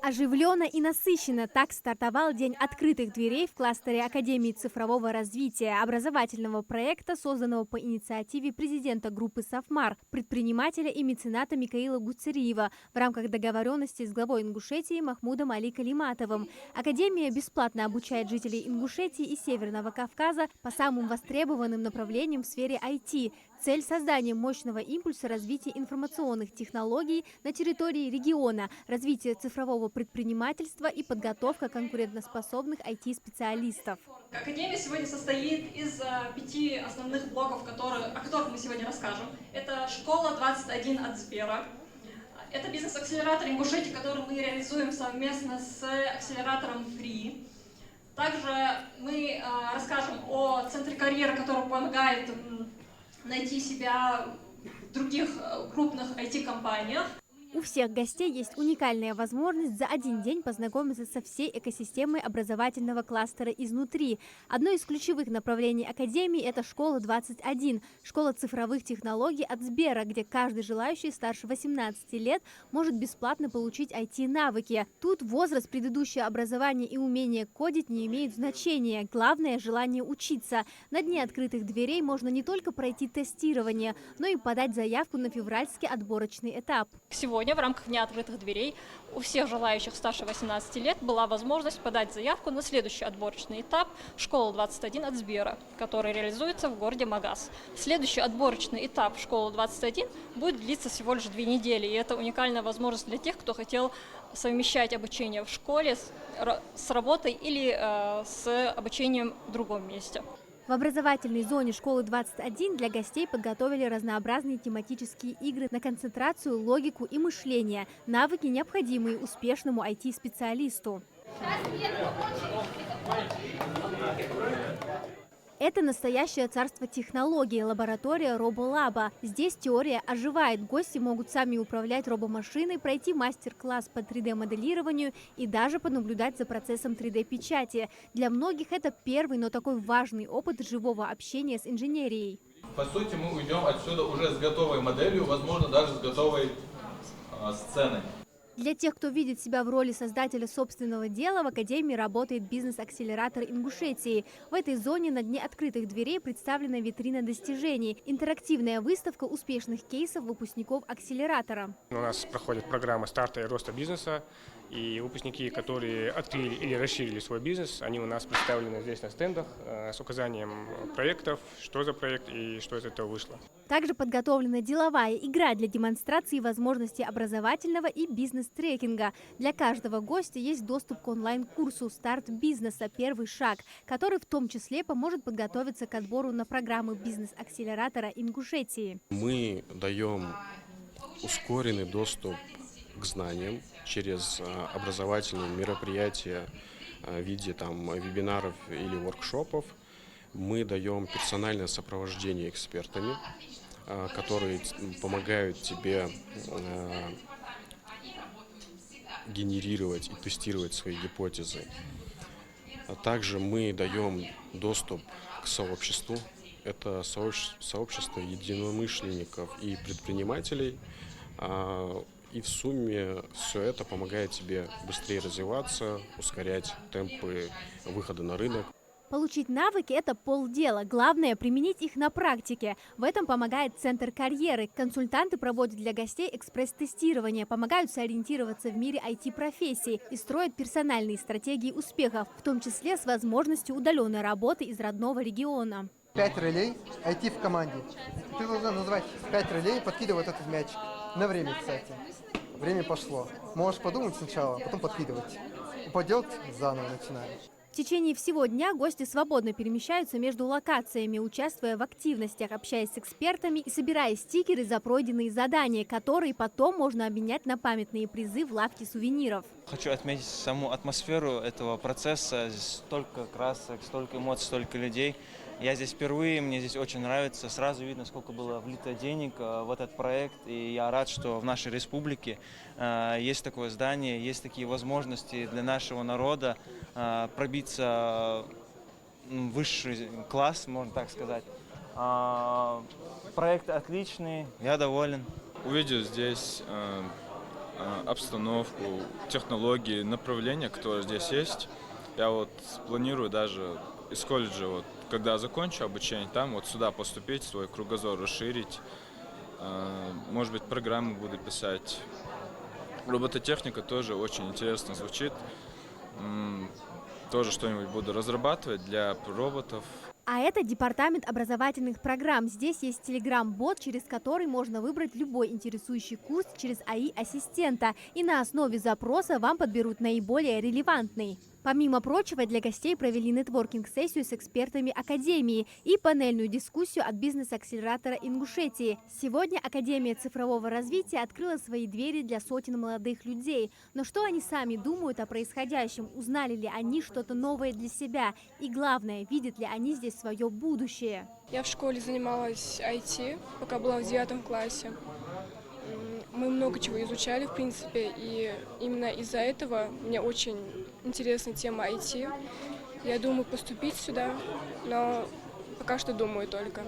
Оживленно и насыщенно так стартовал день открытых дверей в кластере Академии цифрового развития, образовательного проекта, созданного по инициативе президента группы «Сафмар», предпринимателя и мецената Микаила Гуцериева в рамках договоренности с главой Ингушетии Махмудом Али Калиматовым. Академия бесплатно обучает жителей Ингушетии и Северного Кавказа по самым востребованным направлениям в сфере IT. Цель – создания мощного импульса развития информационных технологий на территории региона, развитие цифрового предпринимательства и подготовка конкурентоспособных IT-специалистов. Академия сегодня состоит из 5 основных блоков, о которых мы сегодня расскажем. Это школа 21 от Сбера. Это бизнес-акселератор Ингушетии, который мы реализуем совместно с акселератором Free. Также мы расскажем о центре карьеры, который помогает найти себя в других крупных IT-компаниях. У всех гостей есть уникальная возможность за один день познакомиться со всей экосистемой образовательного кластера изнутри. Одно из ключевых направлений Академии – это школа 21, школа цифровых технологий от Сбера, где каждый желающий старше 18 лет может бесплатно получить IT-навыки. Тут возраст, предыдущее образование и умение кодить не имеют значения. Главное – желание учиться. На дне открытых дверей можно не только пройти тестирование, но и подать заявку на февральский отборочный этап. Сегодня в рамках Дня открытых дверей у всех желающих старше 18 лет была возможность подать заявку на следующий отборочный этап «Школа 21 от Сбера», который реализуется в городе Магас. Следующий отборочный этап «Школа 21» будет длиться всего лишь 2 недели, и это уникальная возможность для тех, кто хотел совмещать обучение в школе с работой или с обучением в другом месте. В образовательной зоне школы 21 для гостей подготовили разнообразные тематические игры на концентрацию, логику и мышление, навыки, необходимые успешному IT-специалисту. Это настоящее царство технологий, лаборатория RoboLab. Здесь теория оживает. Гости могут сами управлять робомашиной, пройти мастер-класс по 3D-моделированию и даже понаблюдать за процессом 3D-печати. Для многих это первый, но такой важный опыт живого общения с инженерией. По сути, мы уйдем отсюда уже с готовой моделью, возможно, даже с готовой сценой. Для тех, кто видит себя в роли создателя собственного дела, в Академии работает бизнес-акселератор Ингушетии. В этой зоне на дне открытых дверей представлена витрина достижений, интерактивная выставка успешных кейсов выпускников акселератора. У нас проходит программа старта и роста бизнеса, и выпускники, которые открыли или расширили свой бизнес, они у нас представлены здесь на стендах с указанием проектов, что за проект и что из этого вышло. Также подготовлена деловая игра для демонстрации возможностей образовательного и бизнес-трекинга. Для каждого гостя есть доступ к онлайн-курсу «Старт бизнеса. Первый шаг», который в том числе поможет подготовиться к отбору на программы бизнес-акселератора Ингушетии. Мы даем ускоренный доступ к знаниям через образовательные мероприятия в виде вебинаров или воркшопов. Мы даем персональное сопровождение экспертами, которые помогают тебе генерировать и тестировать свои гипотезы. Также мы даем доступ к сообществу. Это сообщество единомышленников и предпринимателей. И в сумме все это помогает тебе быстрее развиваться, ускорять темпы выхода на рынок. Получить навыки – это полдела. Главное – применить их на практике. В этом помогает Центр карьеры. Консультанты проводят для гостей экспресс-тестирование, помогают сориентироваться в мире IT-профессий и строят персональные стратегии успехов, в том числе с возможностью удаленной работы из родного региона. 5 релей, IT в команде. Ты должна назвать 5 релей, подкидывать этот мячик. На время, кстати. Время пошло. Можешь подумать сначала, потом подкидывать. Упадет, заново начинаешь. В течение всего дня гости свободно перемещаются между локациями, участвуя в активностях, общаясь с экспертами и собирая стикеры за пройденные задания, которые потом можно обменять на памятные призы в лавке сувениров. Хочу отметить саму атмосферу этого процесса. Здесь столько красок, столько эмоций, столько людей. Я здесь впервые, мне здесь очень нравится. Сразу видно, сколько было влито денег в этот проект. И я рад, что в нашей республике есть такое здание, есть такие возможности для нашего народа пробиться в высший класс, можно так сказать. Проект отличный, я доволен. Увидев здесь обстановку, технологии, направления, которые здесь есть. Я вот планирую даже из колледжа, вот, когда закончу обучение, там вот сюда поступить, свой кругозор расширить. Может быть, программы буду писать. Робототехника тоже очень интересно звучит. Тоже что-нибудь буду разрабатывать для роботов. А это департамент образовательных программ. Здесь есть телеграм-бот, через который можно выбрать любой интересующий курс через АИ-ассистента. И на основе запроса вам подберут наиболее релевантный. Помимо прочего, для гостей провели нетворкинг-сессию с экспертами Академии и панельную дискуссию от бизнес-акселератора Ингушетии. Сегодня Академия цифрового развития открыла свои двери для сотен молодых людей. Но что они сами думают о происходящем? Узнали ли они что-то новое для себя? И главное, видят ли они здесь свое будущее? Я в школе занималась IT, пока была в 9 классе. Мы много чего изучали, в принципе, и именно из-за этого мне очень интересна тема IT. Я думаю поступить сюда, но пока что думаю только.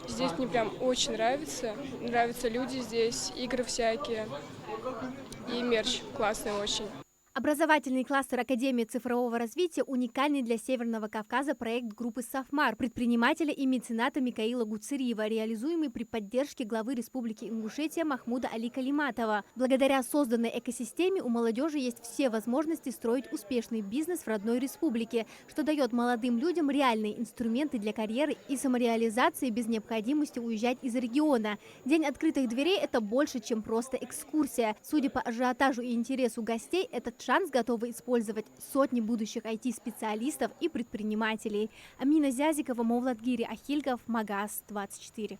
Здесь мне прям очень нравятся люди здесь, игры всякие и мерч классный очень. Образовательный кластер Академии цифрового развития уникальный для Северного Кавказа проект группы «Сафмар» предпринимателя и мецената Микаила Гуцериева, реализуемый при поддержке главы Республики Ингушетия Махмуда Али Калиматова. Благодаря созданной экосистеме у молодежи есть все возможности строить успешный бизнес в родной республике, что дает молодым людям реальные инструменты для карьеры и самореализации без необходимости уезжать из региона. День открытых дверей – это больше, чем просто экскурсия. Судя по ажиотажу и интересу гостей, этот шанс готовы использовать сотни будущих IT-специалистов и предпринимателей. Амина Зязикова, Мовлатгири Ахильгов, Магаз 24.